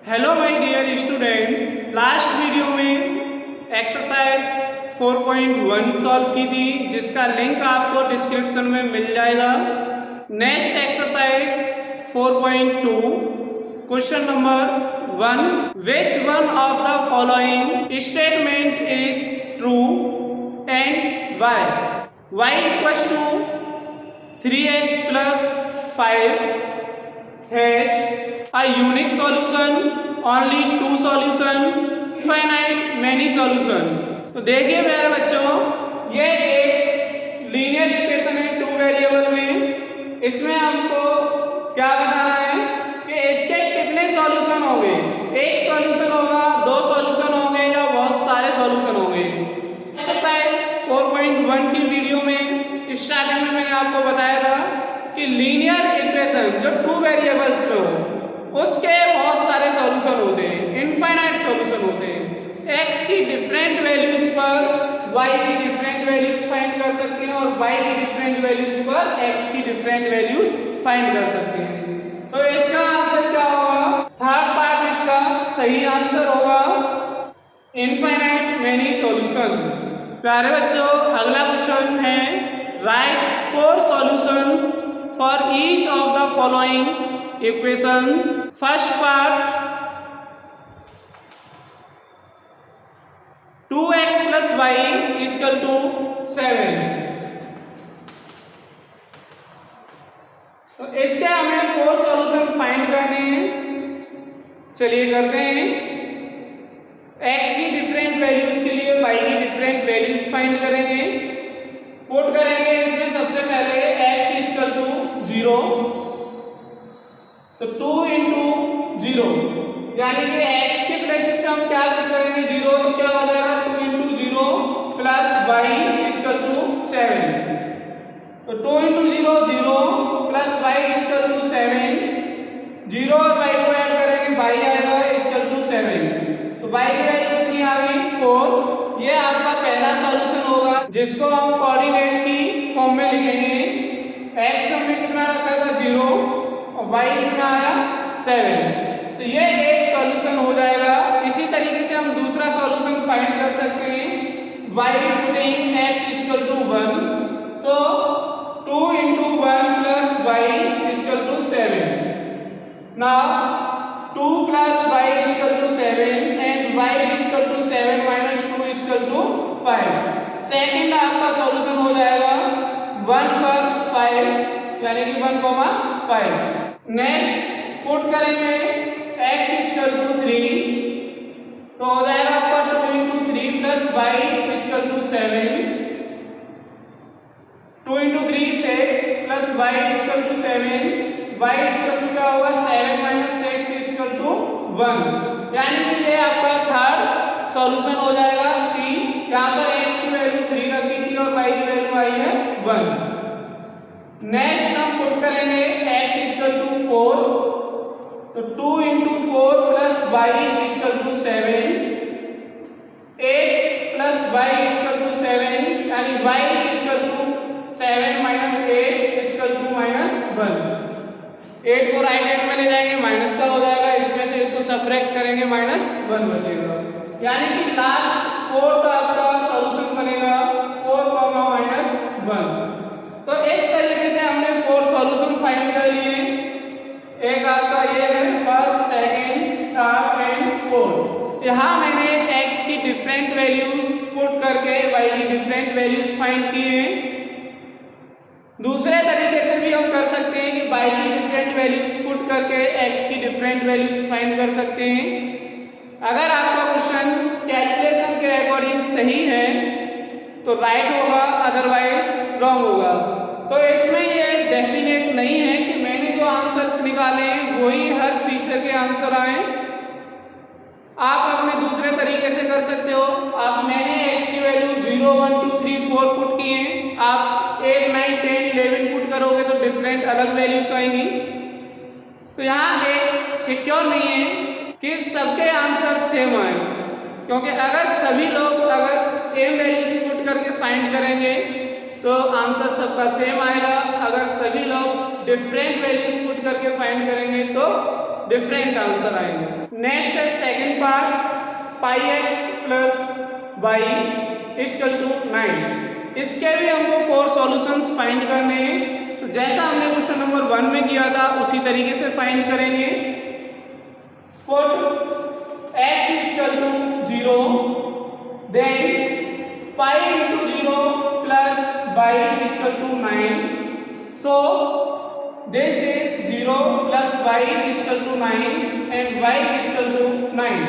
Hello my dear students, last video में exercise 4.1 solve की थी, जिसका लिंक आपको डिस्क्रिप्शन में मिल जाएगा। Next exercise 4.2 question number 1, which one of the following statement is true and y equals to 3x plus 5 has a unique solution, only two solution, infinite many solution। तो देखिए मेरे बच्चों, ये एक लीनियर इक्वेशन है 2 वेरिएबल में। इसमें आपको क्या बताना है कि इसके कितने सॉल्यूशन होंगे, एक सॉल्यूशन होगा, 2 सॉल्यूशन होंगे या बहुत सारे सॉल्यूशन होंगे। एक्सरसाइज 4.1 की वीडियो में स्टार्टिंग में मैंने आपको बताया था कि लीनियर इक्वेशन जो 2 वेरिएबल्स में हो उसके बहुत सारे सॉल्यूशन होते हैं, इनफाइनाइट सॉल्यूशन होते हैं। x की डिफरेंट वैल्यूज पर y की डिफरेंट वैल्यूज फाइंड कर सकते हैं और y की डिफरेंट वैल्यूज पर x की डिफरेंट वैल्यूज फाइंड कर सकते हैं। तो इसका आंसर क्या होगा? थर्ड पार्ट इसका सही आंसर होगा, इनफाइनाइट मेनी सॉल्यूशन। प्यारे बच्चों, अगला क्वेश्चन है, write 4 solutions for each of the following equation. First part 2x plus y equal to 7। तो इसके हमें 4 सॉल्यूशन फाइंड करने हैं। चलिए करते हैं। x की डिफरेंट वैल्यूज के लिए y की डिफरेंट वैल्यूज फाइंड करेंगे, पुट करेंगे। इसमें सबसे पहले x इक्वल टू 0, तो 2 into 0 यानी कि x के प्लेसेस पे हम क्या पुट करेंगे 0, तो क्या हो जाएगा 2 into 0 plus y equal to 7। तो 2 into 0 0 plus y equal to 7, 0 और y को ऐड करेंगे, y आएगा इक्वल टू 7। तो y की वैल्यू कितनी आ गई 4। ये आपका पहला सॉल्यूशन होगा, जिसको हम कोऑर्डिनेट की फॉर्म में लिखेंगे। x हमने कितना रखा था 0 और y कितना आया 7। तो ये एक सॉल्यूशन हो जाएगा। इसी तरीके से हम दूसरा सॉल्यूशन फाइंड कर सकते हैं, y putting x equal to 1, so 2 into 1 plus y equal to 7। Now 2 plus y equal to 7 and y equal to 7 minus 2 equal to 5। Second आपका सॉल्यूशन हो जाएगा 1 पर 5 यानी कि 1,5। नेक्स्ट पुट करेंगे x इक्वल टू 3, तो हो जाएगा आपका 2 into 3 plus y equal to 7। 2 into 3 6 plus y equal to 7, y equal to क्या होगा 7 minus 6 इक्वल टू 1। यानी कि ये आपका थर्ड सॉल्यूशन हो जाएगा C। यहाँ पर x की वैल्यू 3 रखी थी और y की वैल्यू आई है 1। नेक्स्ट हम पुट करेंगे x इक्वल टू 4, तो 2 into 4 plus y equal to 7, 8 plus y equal to 7 यानी y equal to 7 minus 8 equal to -1। 8 को राइट हैंड में ले जाएंगे, माइनस का हो जाएगा, इसमें से इसको सब्ट्रैक्ट करेंगे, -1 बचेगा। यानी कि लास्ट 4 का आपका सॉल्यूशन बनेगा 4, -1। तो इस तरीके से हमने 4 सॉल्यूशन फाइंड कर लिए। एक आपका ये है first, second, third and fourth. यहाँ मैंने x की डिफरेंट वैल्यूज पुट करके y की डिफरेंट वैल्यूज फाइंड किए हैं। दूसरे तरीके से भी हम कर सकते हैं कि y की डिफरेंट वैल्यूज पुट करके x की डिफरेंट वैल्यूज फाइंड कर सकते हैं। अगर आपका क्वेश्चन कैलकुलेशन के अकॉर्डिंग सही है तो राइट होगा, अदरवाइज रॉन्ग होगा। तो इसमें ये डेफिनेट नहीं है कि मैंने जो आंसर्स निकाले हैं वही हर टीचर के आंसर आए। आप अपने दूसरे तरीके से कर सकते हो। आप मैंने x की वैल्यू 0 1 2 3 4 पुट किए, आप 8 9 10 11 पुट करोगे तो डिफरेंट अलग वैल्यूज आएंगी। तो यहाँ एक सिक्योर नहीं है कि सबके आंसर सेम आए, क्योंकि अगर सभी लोग अगर सेम वैल्यूज पुट करके फाइंड करेंगे तो आंसर सबका सेम आएगा। अगर सभी लोग डिफरेंट वैल्यूज पुट करके फाइंड करेंगे तो डिफरेंट आंसर आएंगे। नेक्स्ट है second part, pi x plus y equal to 9। इसके भी हमको 4 सॉल्यूशंस फाइंड करने हैं। तो जैसा हमने क्वेश्चन नंबर 1 में किया था उसी तरीके से फाइंड करेंगे। Put x equal to 0, then pi into 0 plus y equal to 9। So this is 0 plus y equal to 9 and y equal to 9।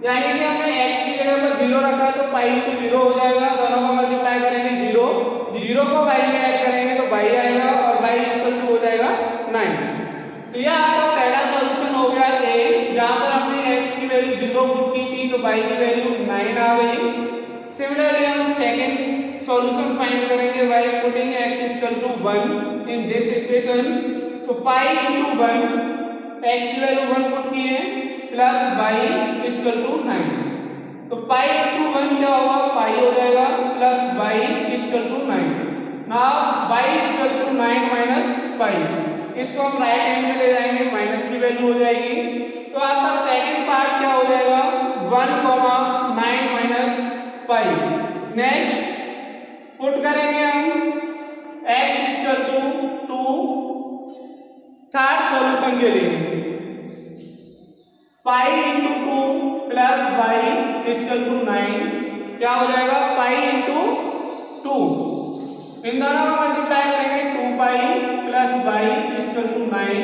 यानी कि हमने x की जगह पर 0 रखा है तो पाई इंटू 0 हो जाएगा। दोनों को मल्टीप्लाई करेंगे 0 को y में ऐड करेंगे तो y आएगा और y इक्वल टू हो जाएगा 9। तो यह आपका पहला सॉल्यूशन हो गया ए, जहां पर हमने x की वैल्यू 0 पुट की थी तो y की वैल्यू 9 आ गई। सिमिलरली हम सेकंड सॉल्यूशन फाइंड करेंगे by putting x equal to 1 in this equation. तो पाई इंटू 1, x की वैल्यू 1 पुट की है, प्लस y इक्वल टू 9। तो पाई इंटू 1 क्या होगा, पाई हो जाएगा, plus y equal to 9। Now y equal to 9 minus pi, इसको हम राइट हैंड में ले जाएंगे, माइनस की वैल्यू हो जाएगी। तो आपका सेकंड पार्ट क्या हो जाएगा, 1, 9 माइनस पाई। नेक्स्ट पुट करेंगे हम x equal to 2 third solution के लिए, pi into 2 plus y equal to 9 क्या हो जाएगा, पाई इंटू 2। इन दोनों को मल्टीप्लाई करेंगे 2 pi plus y equal to 9।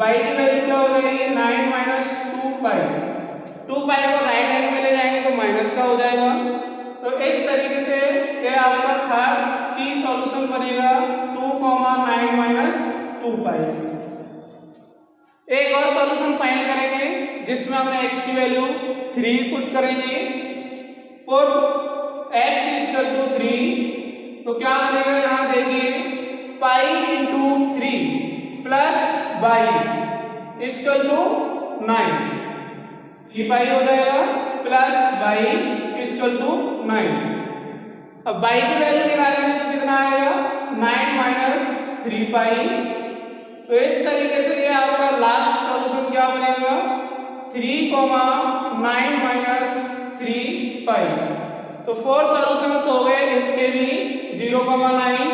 y की वैल्यू क्या हो जाएगी, 9 माइनस 2 पाई। 2 पाई को राइट हैंड में ले जाएंगे तो माइनस का हो जाएगा। तो इस तरीके से ये आपका थर्ड सी सॉल्यूशन बनेगा, 2, 9 माइनस 2 पाई। एक और सॉल्यूशन फाइंड करेंगे जिसमें हमने x की वैल्यू 3 पुट करेंगे। पुट x इक्वल टू 3, तो क्या बनेगा, यहाँ देखिए pi into 3 plus y equal to 9, ये पाई हो जाएगा, प्लस y इक्वल टू 9। अब y की वैल्यू निकालेंगे तो कितना आएगा, 9 माइनस 3 पाई। तो इस तरीके से ये आपका लास्ट सॉल्यूशन क्या बनेगा, 3, 9 माइनस 3 पाई। तो 4 सॉल्यूशंस हो गए इसके भी, 0, 9,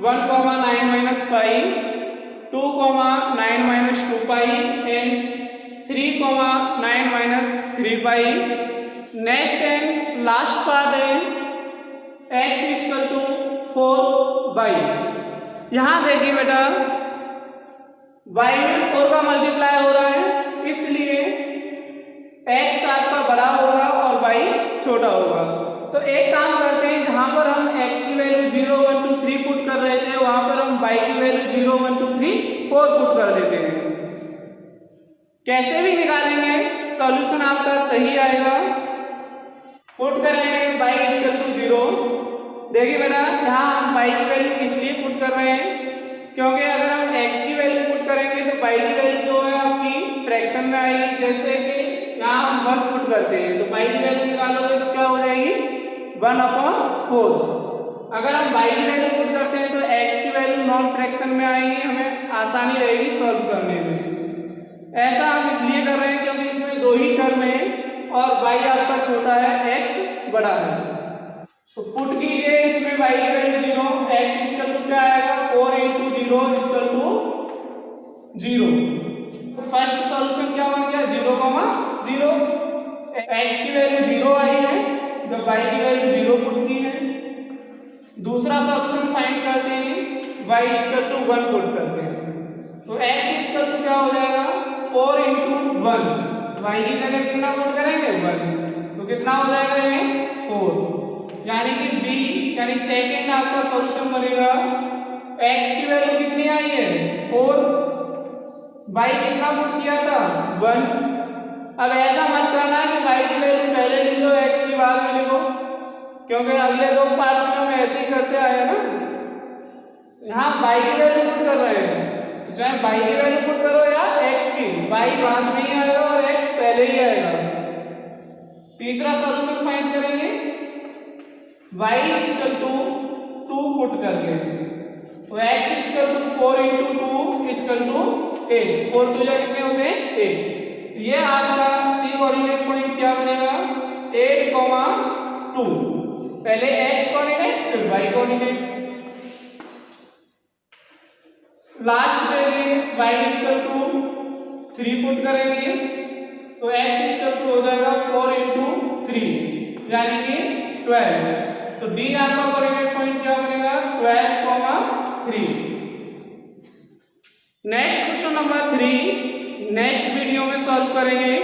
1, 9 minus pi, 2, 9 minus 2 pi and 3, 9 minus 3 pi. Next and last part है x इक्वल टू 4 बाई। यहाँ देखिए बेटा y में 4 का मल्टीप्लाई हो रहा है, इसलिए x आपका बड़ा होगा और y छोटा होगा। तो एक काम करते हैं, जहां पर हम x की वैल्यू 0, 1, 2, 3 पुट कर रहे थे वहां पर हम y की वैल्यू 0, 1, 2, 3, 4 पुट कर देते हैं। कैसे भी निकालेंगे सॉल्यूशन आपका सही आएगा। पुट करेंगे y इक्वल टू 0। देखिए बेटा यहाँ हम y की वैल्यू इसलिए पुट कर रहे हैं क्योंकि अगर हम x की वैल्यू पुट करेंगे तो y की वैल्यू जो है आपकी फ्रैक्शन में आएगी। जैसे कि यहाँ हम 1 पुट करते हैं तो y की वैल्यू निकालोगे तो क्या हो जाएगी, 1/4। अगर हम y की वैल्यू पुट करते हैं तो x की वैल्यू नॉन फ्रैक्शन में आएगी, हमें आसानी रहेगी सॉल्व करने में। ऐसा हम इसलिए कर रहे हैं क्योंकि इसमें 2 ही टर्म है और y आपका छोटा है, x बड़ा है। तो पुट कीजिए इसमें y की वैल्यू 0, x इक्वल टू क्या आएगा, 4 इंटू 0 इक्वल टू 0। तो फर्स्ट सॉल्यूशन क्या बन गया, 0, 0। x की वैल्यू 0 आई है जब y की वैल्यू 0 पुट की है। दूसरा सॉल्यूशन फाइंड करते हैं, y इक्वल टू 1 पुट करते हैं। तो x इक्वल टू क्या हो जाएगा, 4 इंटू 1, y की जगह कितना पुट करेंगे, 1, तो कितना हो जाएगा ये 4। यानी कि b यानी सेकंड आपका सॉल्यूशन बनेगा। x की वैल्यू कितनी आई है, 4, y कितना पुट किया था, 1। अब ऐसा मत करना कि y की वैल्यू पहले लिख लो, x की बाद में लिखो, क्योंकि अगले 2 पार्ट्स में हम ऐसे ही करते आए ना। यहाँ y की वैल्यू पुट कर रहे हैं तो चाहे y की वैल्यू पुट करो या x की, y बाद में ही आएगा और x पहले ही आएगा। तीसरा सॉल्यूशन फाइंड करेंगे, y इक्वल टू 2 पुट करके, तो x equal to 4 into 2 equal to 8। 4 2 कितने होते हैं, 8। ये आपका सी कोऑर्डिनेट पॉइंट क्या बनेगा 8,2, पहले x कोऑर्डिनेट फिर y कोऑर्डिनेट। लास्ट में y इक्वल टू 3 पुट करेंगे तो x इक्वल टू हो जाएगा 4 इंटू 3 यानी कि 12। तो D आपका कोऑर्डिनेट पॉइंट क्या बनेगा 12,3। Next question number 3 next video में सॉल्व करेंगे।